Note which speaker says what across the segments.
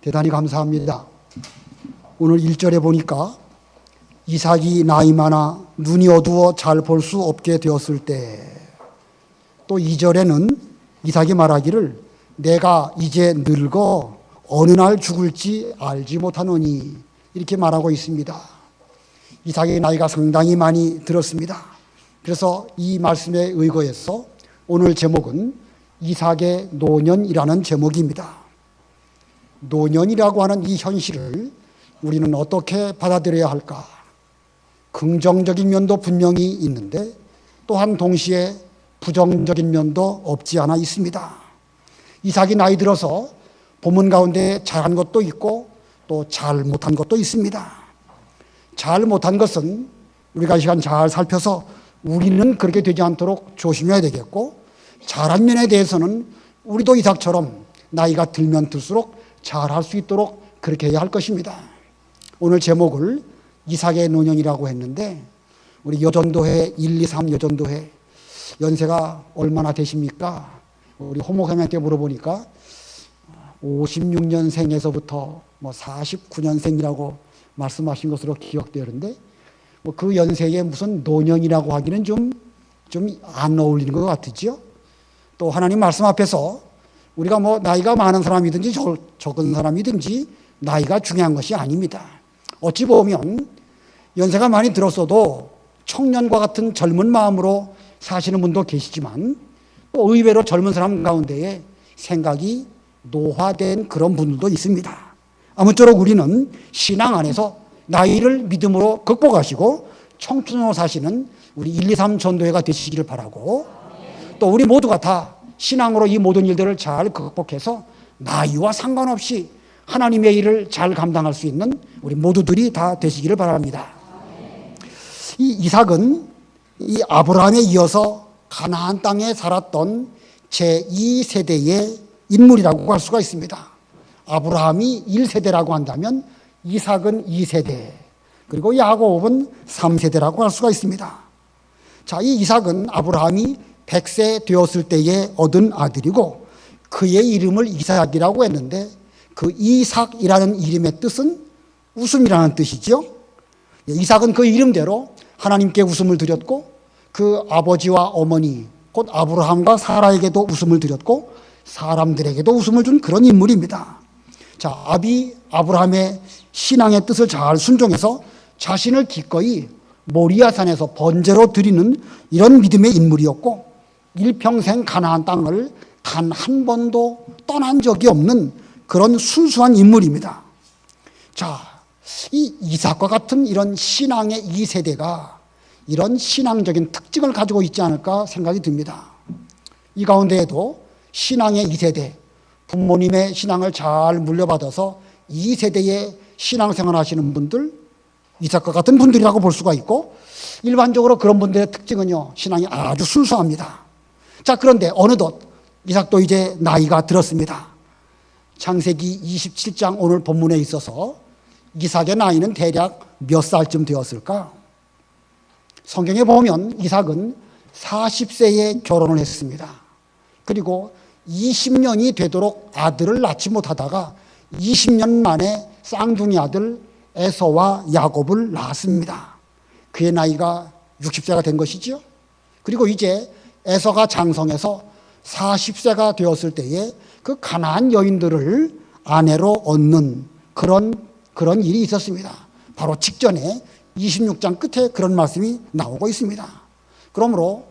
Speaker 1: 대단히 감사합니다. 오늘 1절에 보니까 이삭이 나이 많아 눈이 어두워 잘 볼 수 없게 되었을 때, 또 2절에는 이삭이 말하기를 내가 이제 늙어 어느 날 죽을지 알지 못하노니, 이렇게 말하고 있습니다. 이삭의 나이가 상당히 많이 들었습니다. 그래서 이 말씀에 의거해서 오늘 제목은 이삭의 노년이라는 제목입니다. 노년이라고 하는 이 현실을 우리는 어떻게 받아들여야 할까? 긍정적인 면도 분명히 있는데 또한 동시에 부정적인 면도 없지 않아 있습니다. 이삭이 나이 들어서 본문 가운데 잘한 것도 있고 또 잘못한 것도 있습니다. 잘못한 것은 우리가 이 시간 잘 살펴서 우리는 그렇게 되지 않도록 조심해야 되겠고, 잘한 면에 대해서는 우리도 이삭처럼 나이가 들면 들수록 잘할 수 있도록 그렇게 해야 할 것입니다. 오늘 제목을 이삭의 노년이라고 했는데, 우리 여전도회 1, 2, 3 여전도회 연세가 얼마나 되십니까? 우리 호목사님한테 물어보니까 56년생에서부터 49년생이라고 말씀하신 것으로 기억되는데, 그 연세에 무슨 노년이라고 하기는 좀 안 어울리는 것 같으죠. 또 하나님 말씀 앞에서 우리가 나이가 많은 사람이든지 적은 사람이든지 나이가 중요한 것이 아닙니다. 어찌 보면 연세가 많이 들었어도 청년과 같은 젊은 마음으로 사시는 분도 계시지만, 또 의외로 젊은 사람 가운데에 생각이 노화된 그런 분들도 있습니다. 아무쪼록 우리는 신앙 안에서 나이를 믿음으로 극복하시고 청춘으로 사시는 우리 1, 2, 3 전도회가 되시기를 바라고, 또 우리 모두가 다 신앙으로 이 모든 일들을 잘 극복해서 나이와 상관없이 하나님의 일을 잘 감당할 수 있는 우리 모두들이 다 되시기를 바랍니다. 이 이삭은 이 아브라함에 이어서 가나안 땅에 살았던 제2세대의 인물이라고 할 수가 있습니다. 아브라함이 1세대라고 한다면 이삭은 2세대, 그리고 야곱은 3세대라고 할 수가 있습니다. 자, 이 이삭은 아브라함이 100세 되었을 때에 얻은 아들이고, 그의 이름을 이삭이라고 했는데 그 이삭이라는 이름의 뜻은 웃음이라는 뜻이죠. 이삭은 그 이름대로 하나님께 웃음을 드렸고, 그 아버지와 어머니 곧 아브라함과 사라에게도 웃음을 드렸고 사람들에게도 웃음을 준 그런 인물입니다. 자, 아브라함의 신앙의 뜻을 잘 순종해서 자신을 기꺼이 모리아산에서 번제로 드리는 이런 믿음의 인물이었고, 일평생 가나안 땅을 단 한 번도 떠난 적이 없는 그런 순수한 인물입니다. 자, 이 이삭과 같은 이런 신앙의 2세대가 이런 신앙적인 특징을 가지고 있지 않을까 생각이 듭니다. 이 가운데에도 신앙의 2세대, 부모님의 신앙을 잘 물려받아서 2세대의 신앙생활 하시는 분들, 이삭과 같은 분들이라고 볼 수가 있고, 일반적으로 그런 분들의 특징은요, 신앙이 아주 순수합니다. 자, 그런데 어느덧 이삭도 이제 나이가 들었습니다. 창세기 27장 오늘 본문에 있어서 이삭의 나이는 대략 몇 살쯤 되었을까? 성경에 보면 이삭은 40세에 결혼을 했습니다. 그리고 20년이 되도록 아들을 낳지 못하다가 20년 만에 쌍둥이 아들 에서와 야곱을 낳았습니다. 그의 나이가 60세가 된 것이죠. 그리고 이제 에서가 장성해서 40세가 되었을 때에 그 가나안 여인들을 아내로 얻는 그런 일이 있었습니다. 바로 직전에 26장 끝에 그런 말씀이 나오고 있습니다. 그러므로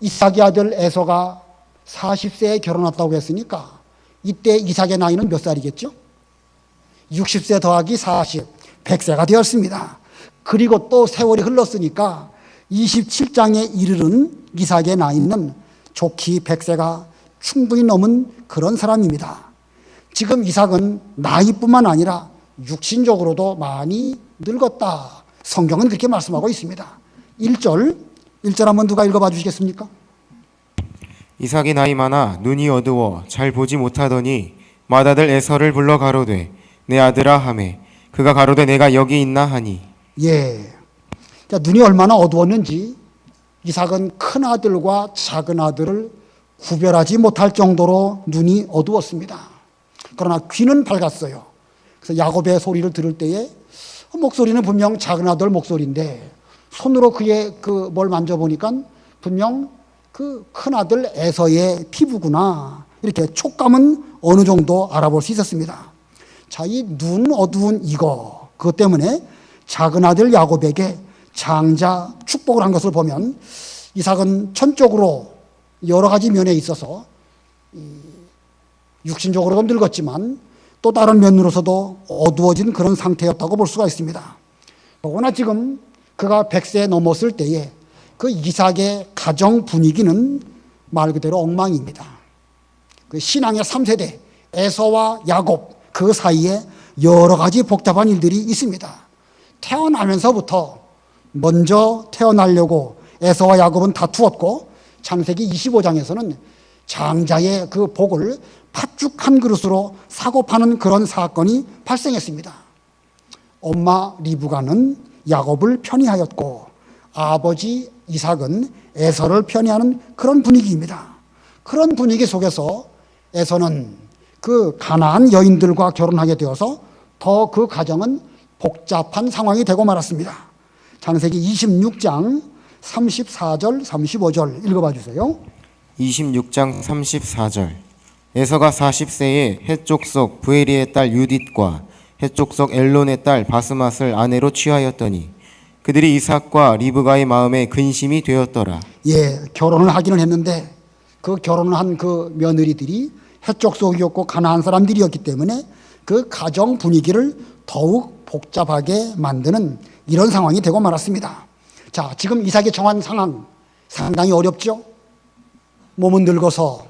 Speaker 1: 이삭의 아들 에서가 40세에 결혼했다고 했으니까 이때 이삭의 나이는 몇 살이겠죠? 60세 더하기 40, 100세가 되었습니다. 그리고 또 세월이 흘렀으니까 27장에 이르는 이삭의 나이는 좋기 100세가 충분히 넘은 그런 사람입니다. 지금 이삭은 나이뿐만 아니라 육신적으로도 많이 늙었다. 성경은 그렇게 말씀하고 있습니다. 1절 한번 누가 읽어봐 주시겠습니까?
Speaker 2: 이삭이 나이 많아 눈이 어두워 잘 보지 못하더니 맏아들 에서를 불러 가로되 내 아들아 하매 그가 가로되 내가 여기 있나 하니.
Speaker 1: 예. 자, 눈이 얼마나 어두웠는지 이삭은 큰 아들과 작은 아들을 구별하지 못할 정도로 눈이 어두웠습니다. 그러나 귀는 밝았어요. 그래서 야곱의 소리를 들을 때에 목소리는 분명 작은 아들 목소리인데 손으로 그의 뭘 만져보니까 분명 그 큰 아들 에서의 피부구나. 이렇게 촉감은 어느 정도 알아볼 수 있었습니다. 자, 이 눈 어두운 그것 때문에 작은 아들 야곱에게 장자 축복을 한 것을 보면 이삭은 천적으로 여러 가지 면에 있어서 육신적으로도 늙었지만 또 다른 면으로서도 어두워진 그런 상태였다고 볼 수가 있습니다. 더구나 지금 그가 100세 넘었을 때에 그 이삭의 가정 분위기는 말 그대로 엉망입니다. 그 신앙의 3세대 에서와 야곱 그 사이에 여러 가지 복잡한 일들이 있습니다. 태어나면서부터 먼저 태어나려고 에서와 야곱은 다투었고 창세기 25장에서는 장자의 그 복을 팥죽 한 그릇으로 사고 파는 그런 사건이 발생했습니다. 엄마 리브가는 야곱을 편애하였고 아버지 이삭은 에서를 편애하는 그런 분위기입니다. 그런 분위기 속에서 에서는 그 가나안 여인들과 결혼하게 되어서 더 그 가정은 복잡한 상황이 되고 말았습니다. 창세기 26장 34절 35절 읽어봐 주세요.
Speaker 2: 26장 34절. 에서가 40세에 헷족속 부에리의 딸 유딧과 헷족속 엘론의 딸 바스맛을 아내로 취하였더니 그들이 이삭과 리브가의 마음에 근심이 되었더라.
Speaker 1: 예, 결혼을 하기는 했는데 그 결혼을 한 그 며느리들이 헷족속이었고 가나안 사람들이었기 때문에 그 가정 분위기를 더욱 복잡하게 만드는 이런 상황이 되고 말았습니다. 자, 지금 이삭이 정한 상황 상당히 어렵죠. 몸은 늙어서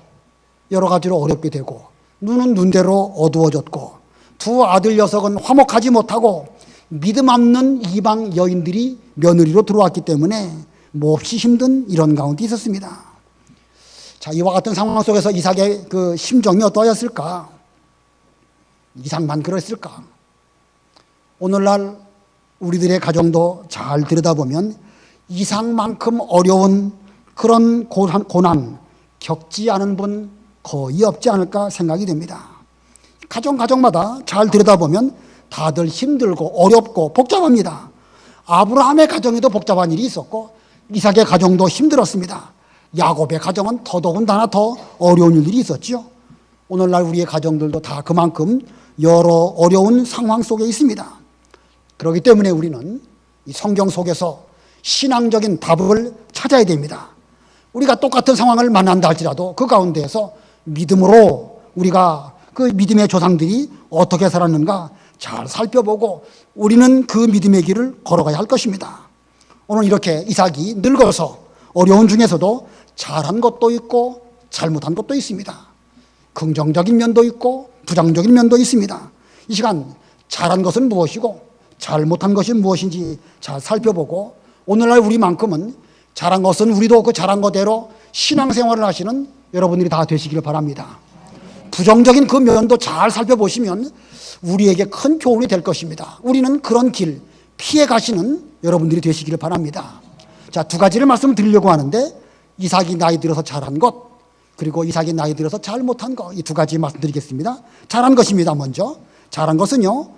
Speaker 1: 여러 가지로 어렵게 되고 눈은 눈대로 어두워졌고 두 아들 녀석은 화목하지 못하고 믿음 없는 이방 여인들이 며느리로 들어왔기 때문에 몹시 힘든 이런 가운데 있었습니다. 자, 이와 같은 상황 속에서 이삭의 그 심정이 어떠했을까? 이삭만 그랬을까? 오늘날 우리들의 가정도 잘 들여다보면 이삭만큼 어려운 그런 고난 겪지 않은 분 거의 없지 않을까 생각이 됩니다. 가정마다 잘 들여다보면 다들 힘들고 어렵고 복잡합니다. 아브라함의 가정에도 복잡한 일이 있었고 이삭의 가정도 힘들었습니다. 야곱의 가정은 더더군다나 더 어려운 일들이 있었죠. 오늘날 우리의 가정들도 다 그만큼 여러 어려운 상황 속에 있습니다. 그렇기 때문에 우리는 이 성경 속에서 신앙적인 답을 찾아야 됩니다. 우리가 똑같은 상황을 만난다 할지라도 그 가운데에서 믿음으로 우리가 그 믿음의 조상들이 어떻게 살았는가 잘 살펴보고 우리는 그 믿음의 길을 걸어가야 할 것입니다. 오늘 이렇게 이삭이 늙어서 어려운 중에서도 잘한 것도 있고 잘못한 것도 있습니다. 긍정적인 면도 있고 부정적인 면도 있습니다. 이 시간 잘한 것은 무엇이고 잘못한 것이 무엇인지 잘 살펴보고 오늘날 우리만큼은 잘한 것은 우리도 그 잘한 것대로 신앙생활을 하시는 여러분들이 다 되시기를 바랍니다. 부정적인 그 면도 잘 살펴보시면 우리에게 큰 교훈이 될 것입니다. 우리는 그런 길 피해 가시는 여러분들이 되시기를 바랍니다. 자, 두 가지를 말씀드리려고 하는데 이삭이 나이 들어서 잘한 것 그리고 이삭이 나이 들어서 잘못한 것 이 두 가지 말씀드리겠습니다. 잘한 것입니다. 먼저 잘한 것은요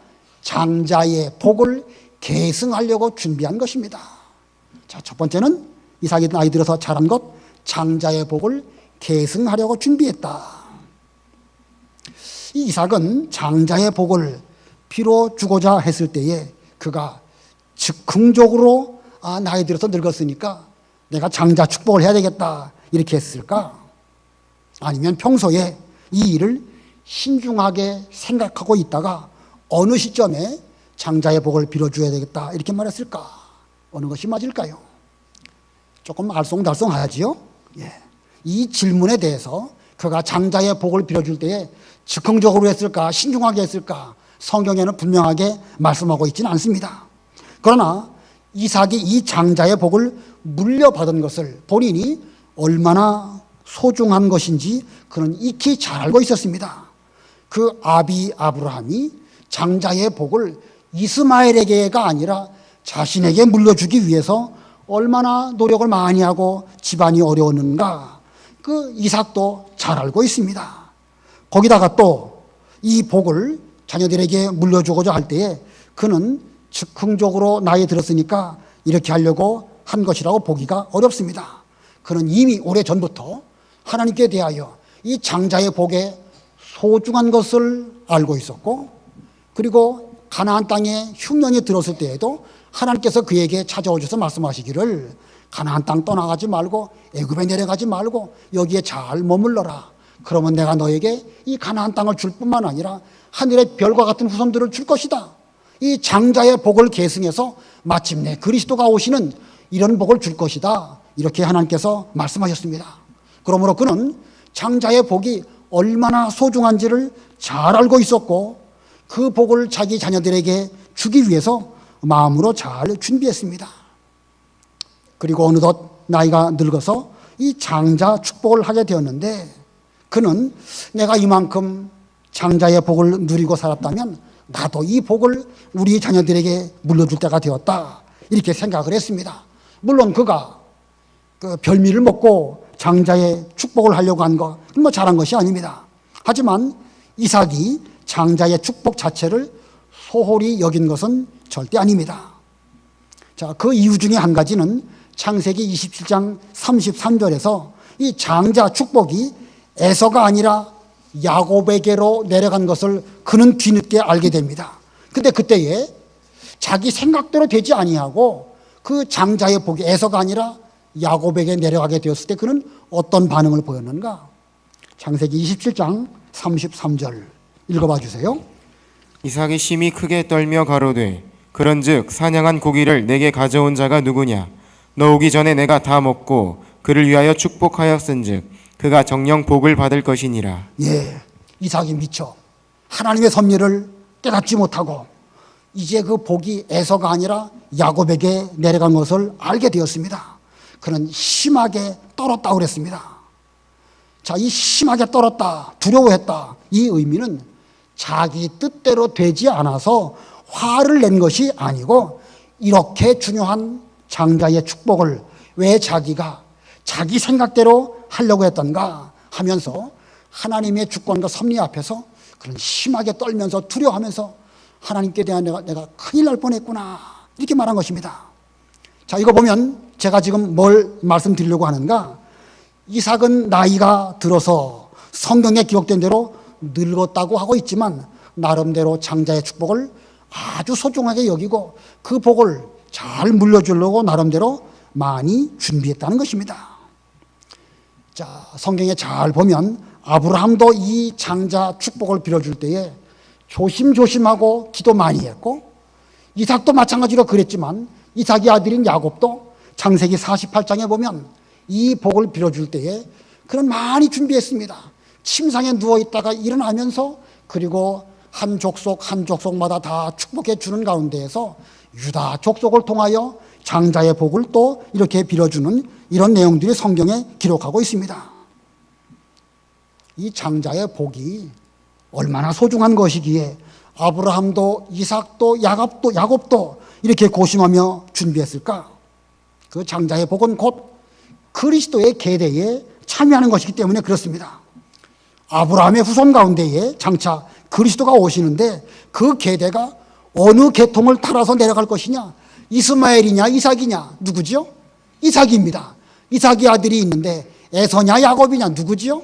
Speaker 1: 장자의 복을 계승하려고 준비한 것입니다. 자, 첫 번째는 이삭이 나이 들어서 잘한 것 장자의 복을 계승하려고 준비했다. 이 이삭은 장자의 복을 비로 주고자 했을 때에 그가 즉흥적으로 나이 들어서 늙었으니까 내가 장자 축복을 해야 되겠다 이렇게 했을까? 아니면 평소에 이 일을 신중하게 생각하고 있다가 어느 시점에 장자의 복을 빌어줘야 되겠다 이렇게 말했을까? 어느 것이 맞을까요? 조금 알쏭달쏭하지요? 예. 이 질문에 대해서 그가 장자의 복을 빌어줄 때에 즉흥적으로 했을까? 신중하게 했을까? 성경에는 분명하게 말씀하고 있지는 않습니다. 그러나 이삭이 이 장자의 복을 물려받은 것을 본인이 얼마나 소중한 것인지 그는 익히 잘 알고 있었습니다. 그 아비 아브라함이 장자의 복을 이스마엘에게가 아니라 자신에게 물려주기 위해서 얼마나 노력을 많이 하고 집안이 어려웠는가 그 이삭도 잘 알고 있습니다. 거기다가 또 이 복을 자녀들에게 물려주고자 할 때에 그는 즉흥적으로 나이에 들었으니까 이렇게 하려고 한 것이라고 보기가 어렵습니다. 그는 이미 오래전부터 하나님께 대하여 이 장자의 복에 소중한 것을 알고 있었고, 그리고 가나안 땅에 흉년이 들었을 때에도 하나님께서 그에게 찾아오셔서 말씀하시기를 가나안 땅 떠나가지 말고 애굽에 내려가지 말고 여기에 잘 머물러라. 그러면 내가 너에게 이 가나안 땅을 줄 뿐만 아니라 하늘의 별과 같은 후손들을 줄 것이다. 이 장자의 복을 계승해서 마침내 그리스도가 오시는 이런 복을 줄 것이다. 이렇게 하나님께서 말씀하셨습니다. 그러므로 그는 장자의 복이 얼마나 소중한지를 잘 알고 있었고 그 복을 자기 자녀들에게 주기 위해서 마음으로 잘 준비했습니다. 그리고 어느덧 나이가 늙어서 이 장자 축복을 하게 되었는데 그는 내가 이만큼 장자의 복을 누리고 살았다면 나도 이 복을 우리 자녀들에게 물려줄 때가 되었다. 이렇게 생각을 했습니다. 물론 그가 그 별미를 먹고 장자의 축복을 하려고 한 거, 뭐 잘한 것이 아닙니다. 하지만 이삭이 장자의 축복 자체를 소홀히 여긴 것은 절대 아닙니다. 자, 그 이유 중에 한 가지는 창세기 27장 33절에서 이 장자 축복이 에서가 아니라 야곱에게로 내려간 것을 그는 뒤늦게 알게 됩니다. 근데 그때에 자기 생각대로 되지 아니하고 그 장자의 복이 에서가 아니라 야곱에게 내려가게 되었을 때 그는 어떤 반응을 보였는가? 창세기 27장 33절 읽어봐 주세요.
Speaker 2: 이삭이 심히 크게 떨며 가로되 그런즉 사냥한 고기를 내게 가져온 자가 누구냐? 너 오기 전에 내가 다 먹고 그를 위하여 축복하였은즉 그가 정녕 복을 받을 것이니라.
Speaker 1: 예, 이삭이 미쳐 하나님의 섭리를 깨닫지 못하고 이제 그 복이 에서가 아니라 야곱에게 내려간 것을 알게 되었습니다. 그는 심하게 떨었다고 그랬습니다. 자, 이 심하게 떨었다, 두려워했다, 이 의미는 자기 뜻대로 되지 않아서 화를 낸 것이 아니고 이렇게 중요한 장자의 축복을 왜 자기가 자기 생각대로 하려고 했던가 하면서 하나님의 주권과 섭리 앞에서 그런 심하게 떨면서 두려워하면서 하나님께 대한 내가 큰일 날 뻔했구나 이렇게 말한 것입니다. 자, 이거 보면 제가 지금 뭘 말씀드리려고 하는가? 이삭은 나이가 들어서 성경에 기록된 대로 늙었다고 하고 있지만 나름대로 장자의 축복을 아주 소중하게 여기고 그 복을 잘 물려주려고 나름대로 많이 준비했다는 것입니다. 자, 성경에 잘 보면 아브라함도 이 장자 축복을 빌어줄 때에 조심조심하고 기도 많이 했고 이삭도 마찬가지로 그랬지만 이삭의 아들인 야곱도 창세기 48장에 보면 이 복을 빌어줄 때에 그는 많이 준비했습니다. 침상에 누워있다가 일어나면서 그리고 한 족속 한 족속마다 다 축복해 주는 가운데에서 유다 족속을 통하여 장자의 복을 또 이렇게 빌어주는 이런 내용들이 성경에 기록하고 있습니다. 이 장자의 복이 얼마나 소중한 것이기에 아브라함도 이삭도 야곱도 이렇게 고심하며 준비했을까? 그 장자의 복은 곧 그리스도의 계대에 참여하는 것이기 때문에 그렇습니다. 아브라함의 후손 가운데에 장차 그리스도가 오시는데 그 계대가 어느 계통을 따라서 내려갈 것이냐? 이스마엘이냐 이삭이냐? 누구지요? 이삭입니다. 이삭의 아들이 있는데 에서냐 야곱이냐? 누구지요?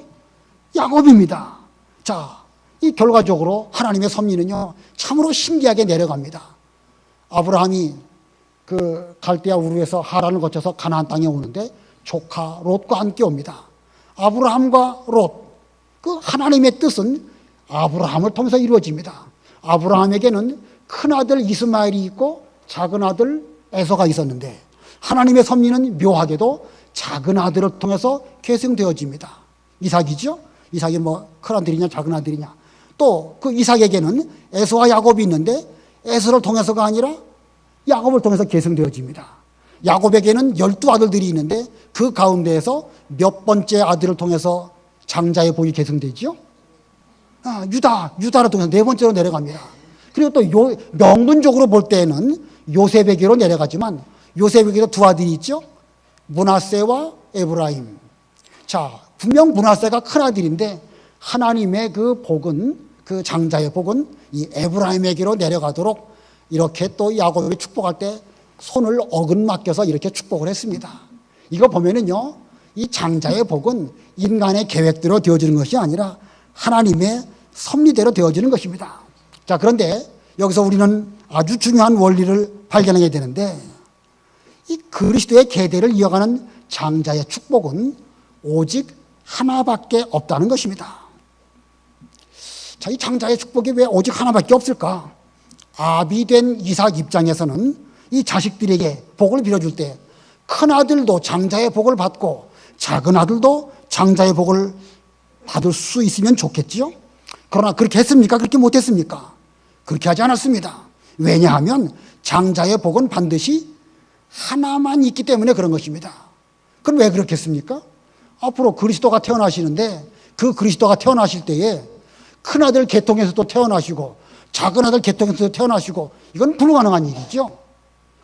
Speaker 1: 야곱입니다. 자, 이 결과적으로 하나님의 섭리는요 참으로 신기하게 내려갑니다. 아브라함이 그 갈대아 우르에서 하란을 거쳐서 가나안 땅에 오는데 조카 롯과 함께 옵니다. 아브라함과 롯, 그 하나님의 뜻은 아브라함을 통해서 이루어집니다. 아브라함에게는 큰 아들 이스마엘이 있고 작은 아들 에서가 있었는데 하나님의 섭리는 묘하게도 작은 아들을 통해서 계승되어집니다. 이삭이죠? 이삭이 뭐 큰 아들이냐 작은 아들이냐. 또 그 이삭에게는 에서와 야곱이 있는데 에서를 통해서가 아니라 야곱을 통해서 계승되어집니다. 야곱에게는 12아들들이 있는데 그 가운데에서 몇 번째 아들을 통해서 장자의 복이 계승되지요? 유다를 통해서 네 번째로 내려갑니다. 그리고 또 명분적으로 볼 때는 요셉에게로 내려가지만 요셉에게도 두 아들이 있죠? 므낫세와 에브라임. 자, 분명 므낫세가 큰 아들인데 하나님의 그 복은 그 장자의 복은 이 에브라임에게로 내려가도록 이렇게 또 야곱이 축복할 때 손을 어긋 맡겨서 이렇게 축복을 했습니다. 이거 보면은요, 이 장자의 복은 인간의 계획대로 되어지는 것이 아니라 하나님의 섭리대로 되어지는 것입니다. 자, 그런데 여기서 우리는 아주 중요한 원리를 발견하게 되는데, 이 그리스도의 계대를 이어가는 장자의 축복은 오직 하나밖에 없다는 것입니다. 자, 이 장자의 축복이 왜 오직 하나밖에 없을까? 아비 된 이삭 입장에서는 이 자식들에게 복을 빌어줄 때 큰아들도 장자의 복을 받고 작은 아들도 장자의 복을 받을 수 있으면 좋겠지요? 그러나 그렇게 했습니까? 그렇게 못했습니까? 그렇게 하지 않았습니다. 왜냐하면 장자의 복은 반드시 하나만 있기 때문에 그런 것입니다. 그럼 왜 그렇겠습니까? 앞으로 그리스도가 태어나시는데 그 그리스도가 태어나실 때에 큰아들 계통에서도 태어나시고 작은 아들 계통에서도 태어나시고 이건 불가능한 일이죠.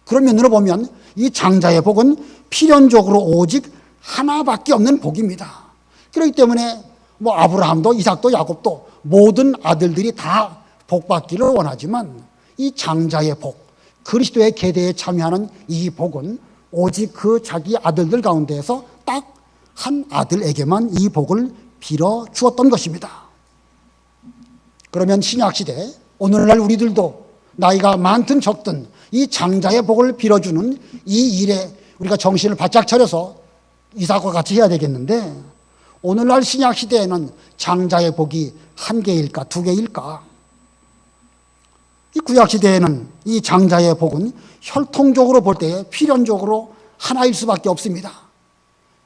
Speaker 1: 그런 면으로 보면 이 장자의 복은 필연적으로 오직 하나밖에 없는 복입니다. 그렇기 때문에 뭐 아브라함도 이삭도 야곱도 모든 아들들이 다 복받기를 원하지만 이 장자의 복, 그리스도의 계대에 참여하는 이 복은 오직 그 자기 아들들 가운데에서 딱 한 아들에게만 이 복을 빌어 주었던 것입니다. 그러면 신약시대 오늘날 우리들도 나이가 많든 적든 이 장자의 복을 빌어주는 이 일에 우리가 정신을 바짝 차려서 이삭과 같이 해야 되겠는데, 오늘날 신약시대에는 장자의 복이 한 개일까 두 개일까? 이 구약시대에는 이 장자의 복은 혈통적으로 볼 때 필연적으로 하나일 수밖에 없습니다.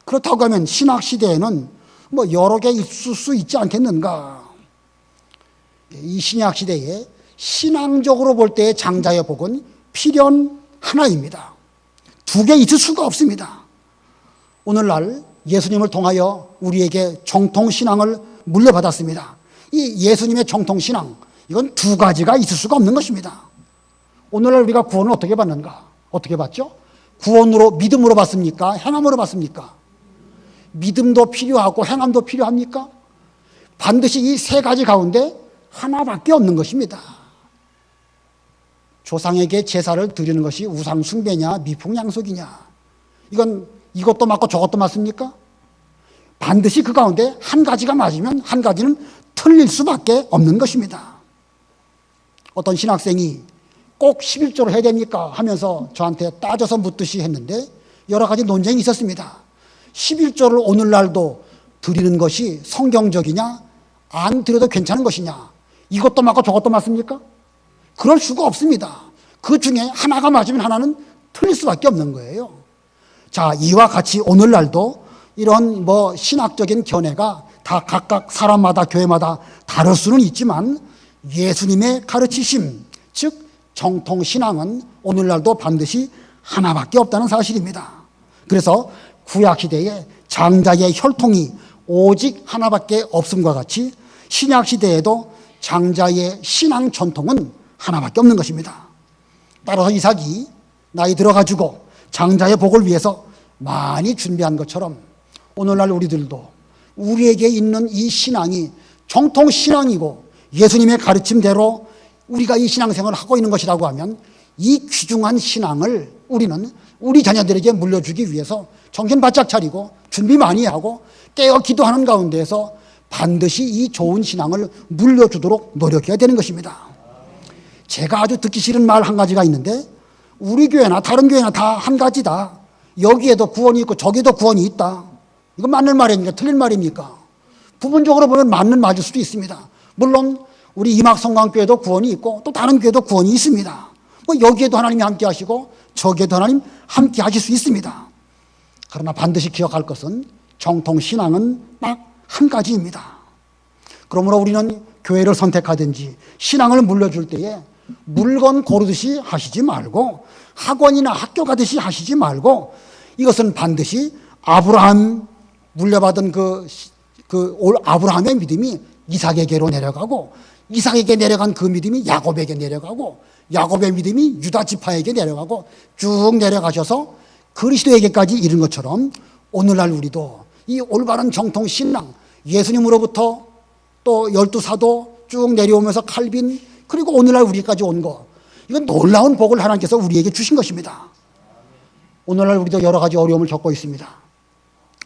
Speaker 1: 그렇다고 하면 신약시대에는 뭐 여러 개 있을 수 있지 않겠는가? 이 신약시대에 신앙적으로 볼 때의 장자의 복은 필연 하나입니다. 두 개 있을 수가 없습니다. 오늘날 예수님을 통하여 우리에게 정통신앙을 물려받았습니다. 이 예수님의 정통신앙, 이건 두 가지가 있을 수가 없는 것입니다. 오늘날 우리가 구원을 어떻게 받는가? 어떻게 받죠? 구원으로, 믿음으로 받습니까? 행함으로 받습니까? 믿음도 필요하고 행함도 필요합니까? 반드시 이 세 가지 가운데 하나밖에 없는 것입니다. 조상에게 제사를 드리는 것이 우상 숭배냐 미풍양속이냐, 이건 이것도 맞고 저것도 맞습니까? 반드시 그 가운데 한 가지가 맞으면 한 가지는 틀릴 수밖에 없는 것입니다. 어떤 신학생이 꼭 11조를 해야 됩니까? 하면서 저한테 따져서 묻듯이 했는데 여러 가지 논쟁이 있었습니다. 11조를 오늘날도 드리는 것이 성경적이냐, 안 드려도 괜찮은 것이냐, 이것도 맞고 저것도 맞습니까? 그럴 수가 없습니다. 그 중에 하나가 맞으면 하나는 틀릴 수밖에 없는 거예요. 자, 이와 같이 오늘날도 이런 뭐 신학적인 견해가 다 각각 사람마다 교회마다 다를 수는 있지만 예수님의 가르치심, 즉 정통신앙은 오늘날도 반드시 하나밖에 없다는 사실입니다. 그래서 구약시대에 장자의 혈통이 오직 하나밖에 없음과 같이 신약시대에도 장자의 신앙 전통은 하나밖에 없는 것입니다. 따라서 이삭이 나이 들어가지고 장자의 복을 위해서 많이 준비한 것처럼 오늘날 우리들도 우리에게 있는 이 신앙이 정통신앙이고 예수님의 가르침대로 우리가 이 신앙생활을 하고 있는 것이라고 하면 이 귀중한 신앙을 우리는 우리 자녀들에게 물려주기 위해서 정신 바짝 차리고 준비 많이 하고 깨어 기도하는 가운데에서 반드시 이 좋은 신앙을 물려주도록 노력해야 되는 것입니다. 제가 아주 듣기 싫은 말 한 가지가 있는데, 우리 교회나 다른 교회나 다 한 가지다, 여기에도 구원이 있고 저기에도 구원이 있다, 이거 맞는 말입니까? 틀린 말입니까? 부분적으로 보면 맞을 수도 있습니다. 물론 우리 임학성광교회도 구원이 있고 또 다른 교회도 구원이 있습니다. 뭐 여기에도 하나님이 함께 하시고 저기에도 하나님 함께 하실 수 있습니다. 그러나 반드시 기억할 것은 정통신앙은 딱 한 가지입니다. 그러므로 우리는 교회를 선택하든지 신앙을 물려줄 때에 물건 고르듯이 하시지 말고, 학원이나 학교 가듯이 하시지 말고, 이것은 반드시 아브라함 물려받은 아브라함의 믿음이 이삭에게로 내려가고, 이삭에게 내려간 그 믿음이 야곱에게 내려가고, 야곱의 믿음이 유다 지파에게 내려가고 쭉 내려가셔서 그리스도에게까지 이른 것처럼 오늘날 우리도 이 올바른 정통 신앙, 예수님으로부터 또 12 사도, 쭉 내려오면서 칼빈, 그리고 오늘날 우리까지 온 거, 이건 놀라운 복을 하나님께서 우리에게 주신 것입니다. 오늘날 우리도 여러 가지 어려움을 겪고 있습니다.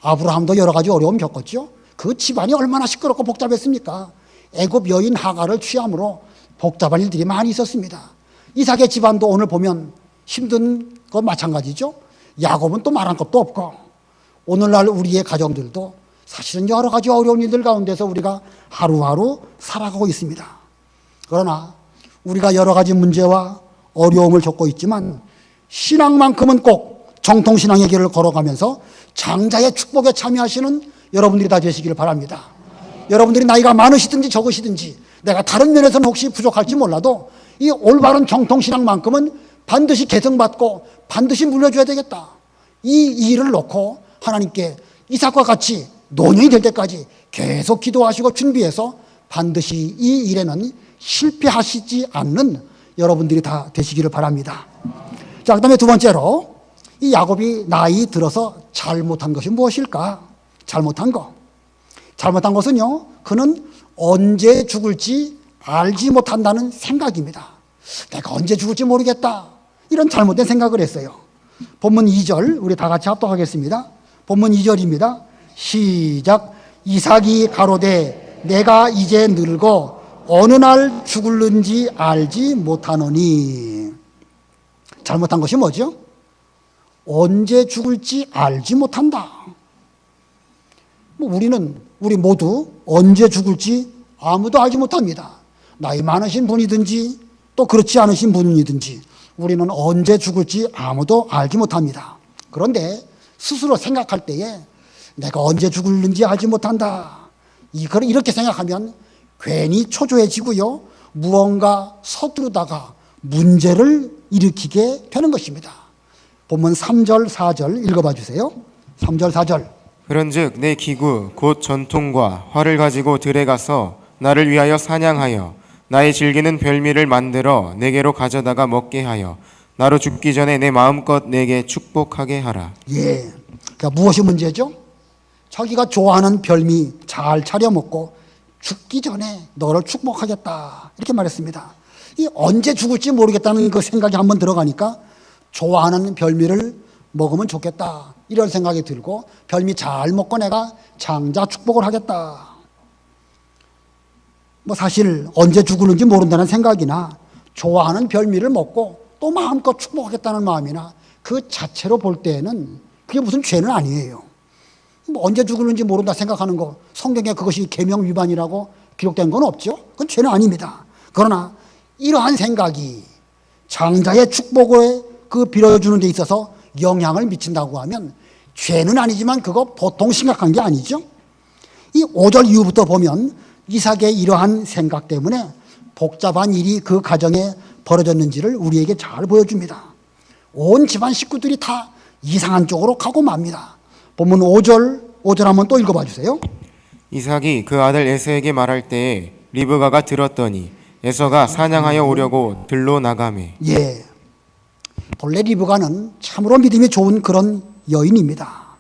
Speaker 1: 아브라함도 여러 가지 어려움 겪었죠. 그 집안이 얼마나 시끄럽고 복잡했습니까? 애굽 여인 하가를 취함으로 복잡한 일들이 많이 있었습니다. 이삭의 집안도 오늘 보면 힘든 것 마찬가지죠. 야곱은 또 말한 것도 없고, 오늘날 우리의 가정들도 사실은 여러 가지 어려운 일들 가운데서 우리가 하루하루 살아가고 있습니다. 그러나 우리가 여러 가지 문제와 어려움을 겪고 있지만 신앙만큼은 꼭 정통신앙의 길을 걸어가면서 장자의 축복에 참여하시는 여러분들이 다 되시기를 바랍니다. 여러분들이 나이가 많으시든지 적으시든지 내가 다른 면에서는 혹시 부족할지 몰라도 이 올바른 정통신앙만큼은 반드시 계승받고 반드시 물려줘야 되겠다. 이 일을 놓고 하나님께 이삭과 같이 노년이 될 때까지 계속 기도하시고 준비해서 반드시 이 일에는 실패하시지 않는 여러분들이 다 되시기를 바랍니다. 자, 그 다음에 두 번째로 이 야곱이 나이 들어서 잘못한 것이 무엇일까? 잘못한 것은요, 그는 언제 죽을지 알지 못한다는 생각입니다. 내가 언제 죽을지 모르겠다, 이런 잘못된 생각을 했어요. 본문 2절 우리 다 같이 합독하겠습니다. 본문 2절입니다. 시작. 이삭이 가로되 내가 이제 늙어 어느 날 죽을는지 알지 못하노니. 잘못한 것이 뭐죠? 언제 죽을지 알지 못한다. 우리 모두 언제 죽을지 아무도 알지 못합니다. 나이 많으신 분이든지 또 그렇지 않으신 분이든지 우리는 언제 죽을지 아무도 알지 못합니다. 그런데 스스로 생각할 때에 내가 언제 죽을는지 알지 못한다, 이렇게 생각하면 괜히 초조해지고요, 무언가 서두르다가 문제를 일으키게 되는 것입니다. 본문 3절 4절 읽어봐 주세요. 3절 4절.
Speaker 2: 그런즉 내 기구 곧 전통과 활을 가지고 들에 가서 나를 위하여 사냥하여 나의 즐기는 별미를 만들어 내게로 가져다가 먹게 하여 나로 죽기 전에 내 마음껏 내게 축복하게 하라.
Speaker 1: 예. 그러니까 무엇이 문제죠? 자기가 좋아하는 별미 잘 차려 먹고 죽기 전에 너를 축복하겠다, 이렇게 말했습니다. 이 언제 죽을지 모르겠다는 그 생각이 한번 들어가니까 좋아하는 별미를 먹으면 좋겠다, 이런 생각이 들고 별미 잘 먹고 내가 장자 축복을 하겠다. 사실 언제 죽을는지 모른다는 생각이나 좋아하는 별미를 먹고 또 마음껏 축복하겠다는 마음이나 그 자체로 볼 때에는 그게 무슨 죄는 아니에요. 언제 죽을는지 모른다 생각하는 거, 성경에 그것이 계명 위반이라고 기록된 건 없죠. 그건 죄는 아닙니다. 그러나 이러한 생각이 장자의 축복을 빌어주는 데 있어서 영향을 미친다고 하면 죄는 아니지만 그거 보통 심각한 게 아니죠. 이 5절 이후부터 보면 이삭의 이러한 생각 때문에 복잡한 일이 그 가정에 벌어졌는지를 우리에게 잘 보여줍니다. 온 집안 식구들이 다 이상한 쪽으로 가고 맙니다. 본문 5절 한번 또 읽어봐 주세요.
Speaker 2: 이삭이 그 아들 에서에게 말할 때에 리브가가 들었더니 에서가 사냥하여 오려고 들로 나가매.
Speaker 1: 예. 본래 리브가는 참으로 믿음이 좋은 그런 여인입니다.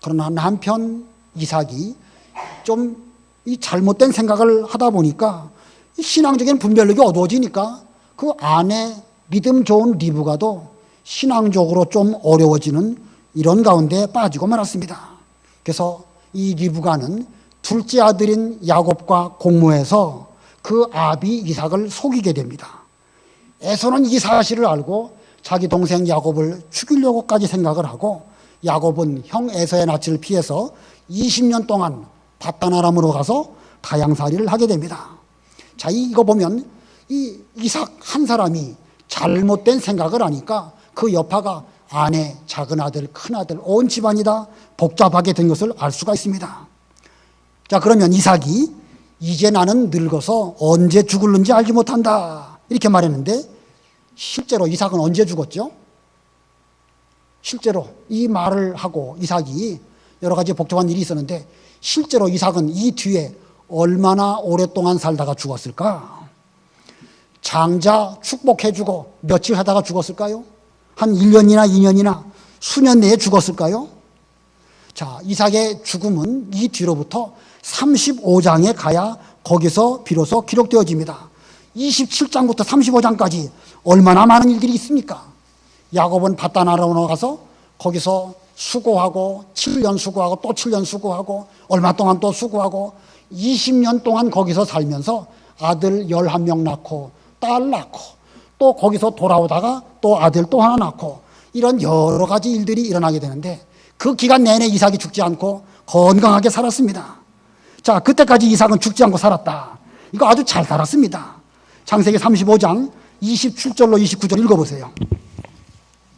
Speaker 1: 그러나 남편 이삭이 좀 이 잘못된 생각을 하다 보니까 신앙적인 분별력이 어두워지니까 그 아내 믿음 좋은 리브가도 신앙적으로 좀 어려워지는 이런 가운데 빠지고 말았습니다. 그래서 이 리브가는 둘째 아들인 야곱과 공모해서 그 아비 이삭을 속이게 됩니다. 에서는 이 사실을 알고 자기 동생 야곱을 죽이려고까지 생각을 하고 야곱은 형 에서의 낯을 피해서 20년 동안 바다나람으로 가서 다양살이를 하게 됩니다. 자, 이거 보면 이 이삭 한 사람이 잘못된 생각을 하니까 그 여파가 아내, 작은 아들, 큰 아들, 온 집안이 다 복잡하게 된 것을 알 수가 있습니다. 자, 그러면 이삭이 이제 나는 늙어서 언제 죽을는지 알지 못한다, 이렇게 말했는데 실제로 이삭은 언제 죽었죠? 실제로 이 말을 하고 이삭이 여러 가지 복잡한 일이 있었는데 실제로 이삭은 이 뒤에 얼마나 오랫동안 살다가 죽었을까? 장자 축복해주고 며칠 하다가 죽었을까요? 한 1년이나 2년이나 수년 내에 죽었을까요? 자, 이삭의 죽음은 이 뒤로부터 35장에 가야 거기서 비로소 기록되어집니다. 27장부터 35장까지 얼마나 많은 일들이 있습니까? 야곱은 밧단 아라노 가서 거기서 수고하고 7년 수고하고 또 7년 수고하고 얼마 동안 또 수고하고 20년 동안 거기서 살면서 아들 11명 낳고 딸 낳고 또 거기서 돌아오다가 또 아들 또 하나 낳고 이런 여러 가지 일들이 일어나게 되는데 그 기간 내내 이삭이 죽지 않고 건강하게 살았습니다. 자, 그때까지 이삭은 죽지 않고 살았다. 이거 아주 잘 살았습니다. 창세기 35장 27절로 29절 읽어보세요.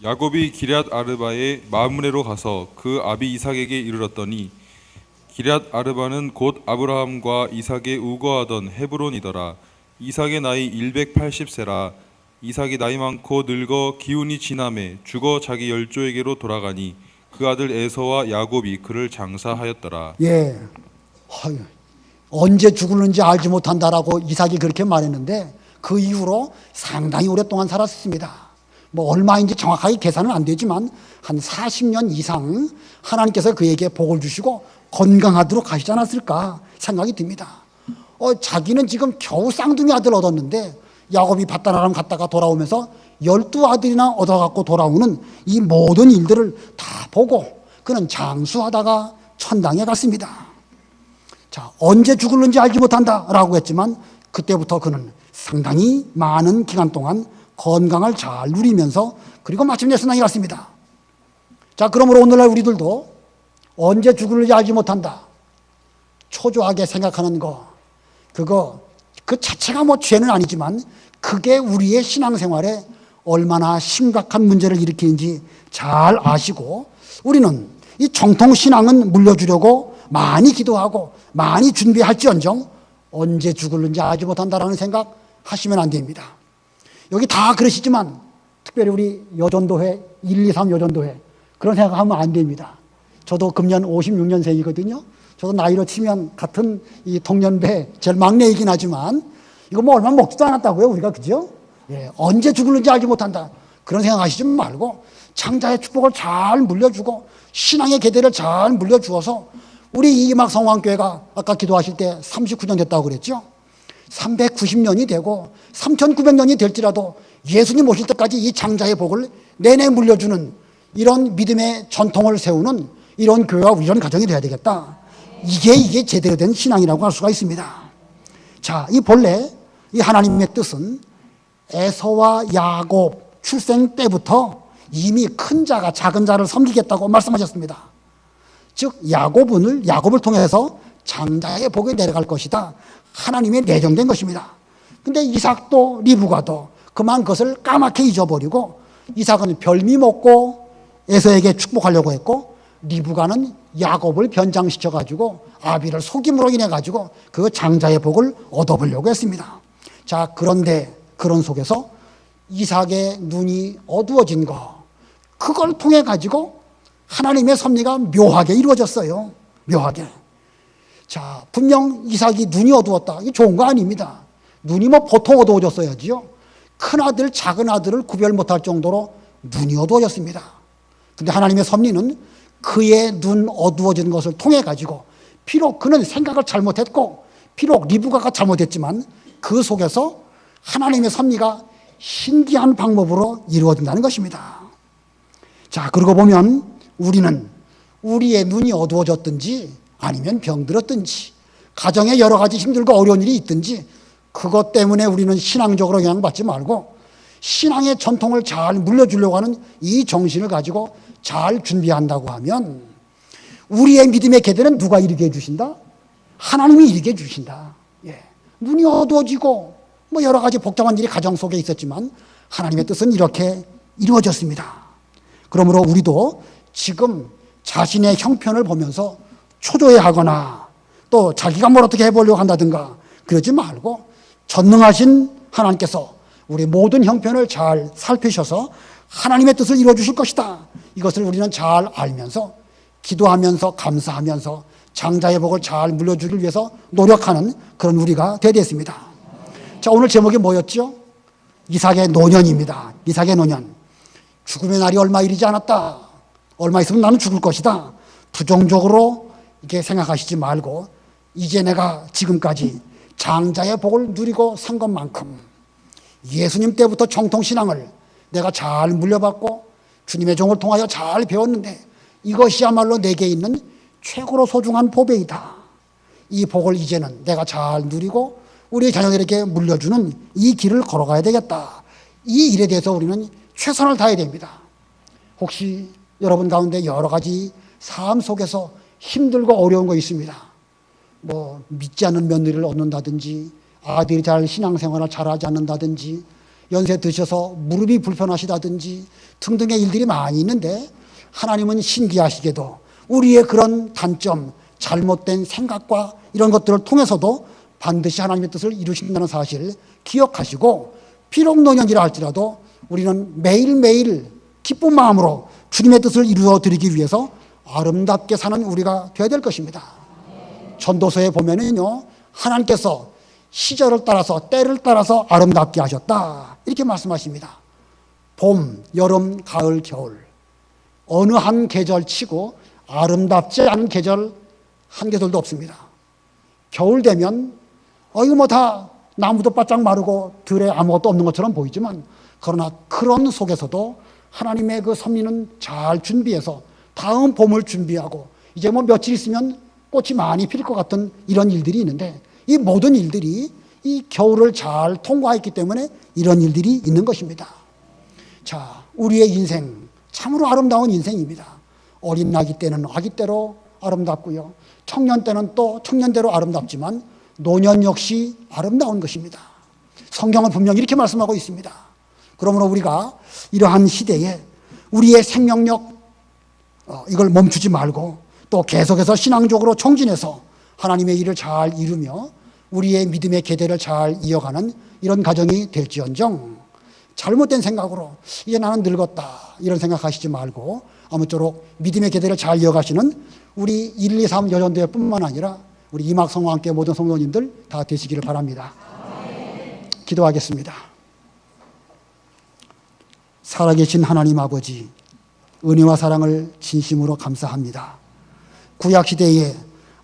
Speaker 3: 야곱이 기럇 아르바의 마므레로 가서 그 아비 이삭에게 이르렀더니 기럇 아르바는 곧 아브라함과 이삭의 우거하던 헤브론이더라. 이삭의 나이 180세라. 이삭이 나이 많고 늙어 기운이 지남에 죽어 자기 열조에게로 돌아가니 그 아들 에서와 야곱이 그를 장사하였더라.
Speaker 1: 예, 언제 죽을는지 알지 못한다라고 이삭이 그렇게 말했는데 그 이후로 상당히 오랫동안 살았습니다. 뭐 얼마인지 정확하게 계산은 안 되지만 한 40년 이상 하나님께서 그에게 복을 주시고 건강하도록 하시지 않았을까 생각이 듭니다. 자기는 지금 겨우 쌍둥이 아들 얻었는데 야곱이 밧단 아람 갔다가 돌아오면서 12아들이나 얻어갖고 돌아오는 이 모든 일들을 다 보고 그는 장수하다가 천당에 갔습니다. 자, 언제 죽을는지 알지 못한다라고 했지만 그때부터 그는 상당히 많은 기간 동안 건강을 잘 누리면서 그리고 마침내 순환이 갔습니다. 자, 그러므로 오늘날 우리들도 언제 죽을지 알지 못한다. 초조하게 생각하는 거, 그 자체가 뭐 죄는 아니지만 그게 우리의 신앙생활에 얼마나 심각한 문제를 일으키는지 잘 아시고 우리는 이 정통 신앙은 물려주려고 많이 기도하고 많이 준비할지언정 언제 죽을는지 알지 못한다라는 생각 하시면 안 됩니다. 여기 다 그러시지만 특별히 우리 여전도회 1, 2, 3 여전도회 그런 생각하면 안 됩니다. 저도 금년 56년생이거든요. 저도 나이로 치면 같은 이 동년배 제일 막내이긴 하지만 이거 뭐 얼마 먹지도 않았다고요 우리가, 그죠? 예, 언제 죽을는지 알지 못한다 그런 생각하시지 말고 창자의 축복을 잘 물려주고 신앙의 계대를 잘 물려주어서 우리 이막 성황교회가 아까 기도하실 때 39년 됐다고 그랬죠? 390년이 되고 3900년이 될지라도 예수님 오실 때까지 이 장자의 복을 내내 물려주는 이런 믿음의 전통을 세우는 이런 교회와 이런 가정이 돼야 되겠다. 이게 제대로 된 신앙이라고 할 수가 있습니다. 자, 이 본래 이 하나님의 뜻은 에서와 야곱 출생 때부터 이미 큰 자가 작은 자를 섬기겠다고 말씀하셨습니다. 즉 야곱을 통해서 장자의 복이 내려갈 것이다. 하나님의 내정된 것입니다. 근데 이삭도 리브가도 그만 그것을 까맣게 잊어버리고 이삭은 별미 먹고 에서에게 축복하려고 했고 리브가는 야곱을 변장시켜가지고 아비를 속임으로 인해가지고 그 장자의 복을 얻어보려고 했습니다. 자, 그런데 그런 속에서 이삭의 눈이 어두워진 거 그걸 통해 가지고 하나님의 섭리가 묘하게 이루어졌어요. 묘하게. 자, 분명 이삭이 눈이 어두웠다. 이게 좋은 거 아닙니다. 눈이 뭐 보통 어두워졌어야지요. 큰 아들, 작은 아들을 구별 못할 정도로 눈이 어두워졌습니다. 근데 하나님의 섭리는 그의 눈 어두워지는 것을 통해 가지고 비록 그는 생각을 잘못했고 비록 리브가가 잘못했지만 그 속에서 하나님의 섭리가 신기한 방법으로 이루어진다는 것입니다. 자, 그러고 보면 우리는 우리의 눈이 어두워졌든지 아니면 병들었든지 가정에 여러 가지 힘들고 어려운 일이 있든지 그것 때문에 우리는 신앙적으로 영향받지 말고 신앙의 전통을 잘 물려주려고 하는 이 정신을 가지고 잘 준비한다고 하면 우리의 믿음의 계대는 누가 이루게 해주신다? 하나님이 이루게 해주신다. 예. 눈이 어두워지고 뭐 여러 가지 복잡한 일이 가정 속에 있었지만 하나님의 뜻은 이렇게 이루어졌습니다. 그러므로 우리도 지금 자신의 형편을 보면서 초조해하거나 또 자기가 뭘 어떻게 해보려고 한다든가 그러지 말고 전능하신 하나님께서 우리 모든 형편을 잘 살피셔서 하나님의 뜻을 이루어 주실 것이다. 이것을 우리는 잘 알면서 기도하면서 감사하면서 장자의 복을 잘 물려주기 위해서 노력하는 그런 우리가 되어야 되겠습니다. 자, 오늘 제목이 뭐였죠? 이삭의 노년입니다. 이삭의 노년. 죽음의 날이 얼마 이르지 않았다. 얼마 있으면 나는 죽을 것이다. 부정적으로 이렇게 생각하시지 말고 이제 내가 지금까지 장자의 복을 누리고 산 것만큼 예수님 때부터 정통신앙을 내가 잘 물려받고 주님의 종을 통하여 잘 배웠는데 이것이야말로 내게 있는 최고로 소중한 보배이다. 이 복을 이제는 내가 잘 누리고 우리 자녀들에게 물려주는 이 길을 걸어가야 되겠다. 이 일에 대해서 우리는 최선을 다해야 됩니다. 혹시 여러분 가운데 여러 가지 삶 속에서 힘들고 어려운 거 있습니다. 뭐 믿지 않는 며느리를 얻는다든지, 아들이 잘 신앙생활을 잘하지 않는다든지, 연세 드셔서 무릎이 불편하시다든지 등등의 일들이 많이 있는데, 하나님은 신기하시게도 우리의 그런 단점, 잘못된 생각과 이런 것들을 통해서도 반드시 하나님의 뜻을 이루신다는 사실 기억하시고, 비록 노년이라 할지라도 우리는 매일매일 기쁜 마음으로 주님의 뜻을 이루어 드리기 위해서 아름답게 사는 우리가 되어야 될 것입니다. 전도서에 보면은요, 하나님께서 시절을 따라서 때를 따라서 아름답게 하셨다 이렇게 말씀하십니다. 봄, 여름, 가을, 겨울 어느 한 계절 치고 아름답지 않은 계절 한 계절도 없습니다. 겨울 되면 이거 뭐 다 나무도 바짝 마르고 들에 아무것도 없는 것처럼 보이지만, 그러나 그런 속에서도 하나님의 그 섭리는 잘 준비해서 다음 봄을 준비하고 이제 뭐 며칠 있으면 꽃이 많이 필 것 같은 이런 일들이 있는데, 이 모든 일들이 이 겨울을 잘 통과했기 때문에 이런 일들이 있는 것입니다. 자, 우리의 인생 참으로 아름다운 인생입니다. 어린 나기 때는 아기때로 아름답고요, 청년 때는 또 청년대로 아름답지만 노년 역시 아름다운 것입니다. 성경은 분명히 이렇게 말씀하고 있습니다. 그러므로 우리가 이러한 시대에 우리의 생명력 이걸 멈추지 말고 또 계속해서 신앙적으로 청진해서 하나님의 일을 잘 이루며 우리의 믿음의 계대를 잘 이어가는 이런 가정이 될지언정, 잘못된 생각으로 이제 나는 늙었다 이런 생각하시지 말고 아무쪼록 믿음의 계대를 잘 이어가시는 우리 1, 2, 3 여전대회 뿐만 아니라 우리 이막성과 함께 모든 성도님들 다 되시기를 바랍니다. 기도하겠습니다. 살아계신 하나님 아버지, 은혜와 사랑을 진심으로 감사합니다. 구약시대에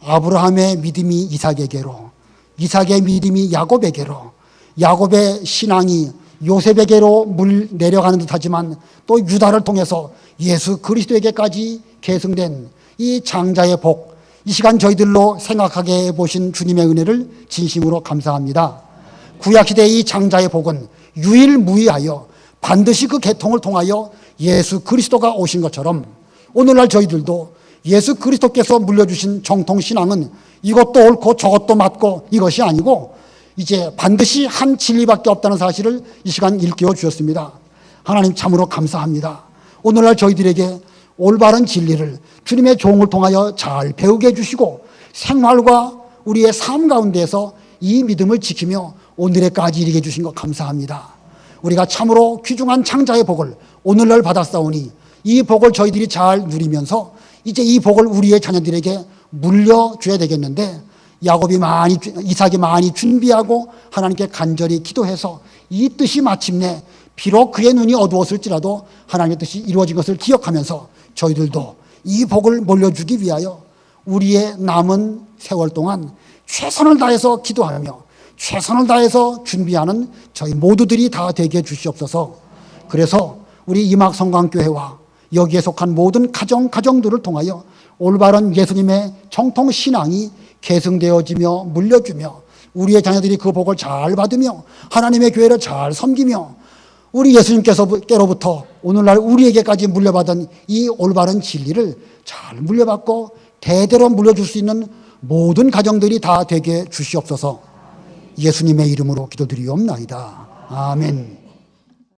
Speaker 1: 아브라함의 믿음이 이삭에게로, 이삭의 믿음이 야곱에게로, 야곱의 신앙이 요셉에게로 내려가는 듯하지만 또 유다를 통해서 예수 그리스도에게까지 계승된 이 장자의 복, 이 시간 저희들로 생각하게 해보신 주님의 은혜를 진심으로 감사합니다. 구약시대의 이 장자의 복은 유일무이하여 반드시 그 계통을 통하여 예수 그리스도가 오신 것처럼 오늘날 저희들도 예수 그리스도께서 물려주신 정통신앙은 이것도 옳고 저것도 맞고 이것이 아니고 이제 반드시 한 진리밖에 없다는 사실을 이 시간 일깨워 주셨습니다. 하나님 참으로 감사합니다. 오늘날 저희들에게 올바른 진리를 주님의 종을 통하여 잘 배우게 해주시고 생활과 우리의 삶 가운데에서 이 믿음을 지키며 오늘에까지 이르게 해주신 것 감사합니다. 우리가 참으로 귀중한 창자의 복을 오늘날 받았사오니 이 복을 저희들이 잘 누리면서 이제 이 복을 우리의 자녀들에게 물려줘야 되겠는데, 이삭이 많이 준비하고 하나님께 간절히 기도해서 이 뜻이 마침내 비록 그의 눈이 어두웠을지라도 하나님의 뜻이 이루어진 것을 기억하면서 저희들도 이 복을 물려주기 위하여 우리의 남은 세월 동안 최선을 다해서 기도하며 최선을 다해서 준비하는 저희 모두들이 다 되게 해주시옵소서. 그래서 우리 이막성광교회와 여기에 속한 모든 가정들을 통하여 올바른 예수님의 정통신앙이 계승되어지며 물려주며 우리의 자녀들이 그 복을 잘 받으며 하나님의 교회를 잘 섬기며 우리 예수님께로부터 오늘날 우리에게까지 물려받은 이 올바른 진리를 잘 물려받고 대대로 물려줄 수 있는 모든 가정들이 다 되게 주시옵소서. 예수님의 이름으로 기도드리옵나이다. 아멘.